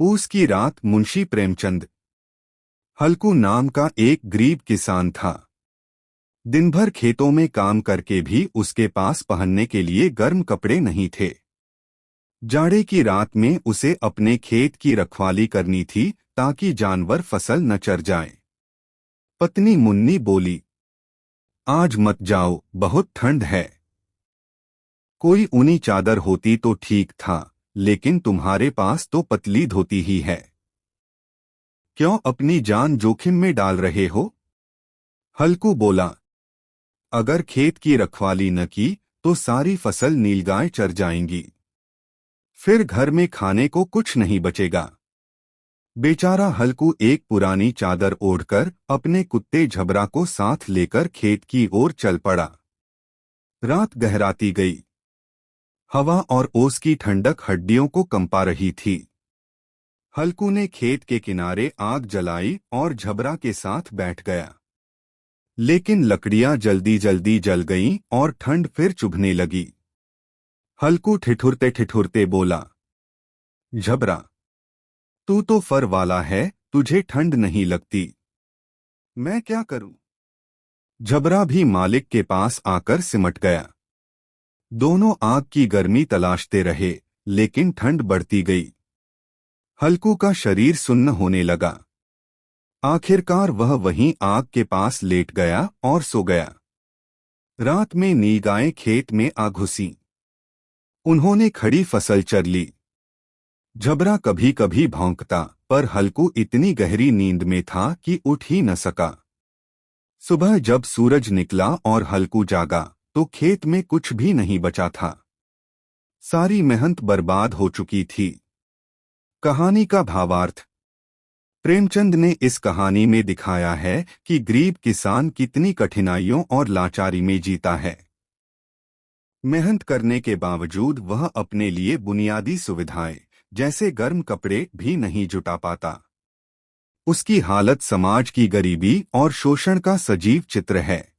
पूस की रात मुंशी प्रेमचंद हल्कू नाम का एक गरीब किसान था। दिन भर खेतों में काम करके भी उसके पास पहनने के लिए गर्म कपड़े नहीं थे। जाड़े की रात में उसे अपने खेत की रखवाली करनी थी ताकि जानवर फसल न चर जाएं। पत्नी मुन्नी बोली, आज मत जाओ, बहुत ठंड है। कोई ऊनी चादर होती तो ठीक था, लेकिन तुम्हारे पास तो पतली धोती ही है। क्यों अपनी जान जोखिम में डाल रहे हो? हल्कू बोला, अगर खेत की रखवाली न की तो सारी फसल नीलगाय चर जाएंगी। फिर घर में खाने को कुछ नहीं बचेगा। बेचारा हल्कू एक पुरानी चादर ओढ़कर अपने कुत्ते झबरा को साथ लेकर खेत की ओर चल पड़ा। रात गहराती गई। हवा और ओस की ठंडक हड्डियों को कंपा रही थी। हल्कू ने खेत के किनारे आग जलाई और झबरा के साथ बैठ गया। लेकिन लकड़ियां जल्दी जल्दी जल गईं और ठंड फिर चुभने लगी। हल्कू ठिठुरते ठिठुरते बोला, झबरा, तू तो फर वाला है, तुझे ठंड नहीं लगती। मैं क्या करूं? झबरा भी मालिक के पास आकर सिमट गया। दोनों आग की गर्मी तलाशते रहे, लेकिन ठंड बढ़ती गई। हल्कू का शरीर सुन्न होने लगा। आखिरकार वह वहीं आग के पास लेट गया और सो गया। रात में नीलगायें खेत में आ घुसीं। उन्होंने खड़ी फसल चर ली। झबरा कभी कभी भौंकता, पर हल्कू इतनी गहरी नींद में था कि उठ ही न सका। सुबह जब सूरज निकला और हल्कू जागा तो खेत में कुछ भी नहीं बचा था। सारी मेहनत बर्बाद हो चुकी थी। कहानी का भावार्थ। प्रेमचंद ने इस कहानी में दिखाया है कि गरीब किसान कितनी कठिनाइयों और लाचारी में जीता है। मेहनत करने के बावजूद वह अपने लिए बुनियादी सुविधाएं जैसे गर्म कपड़े भी नहीं जुटा पाता। उसकी हालत समाज की गरीबी और शोषण का सजीव चित्र है।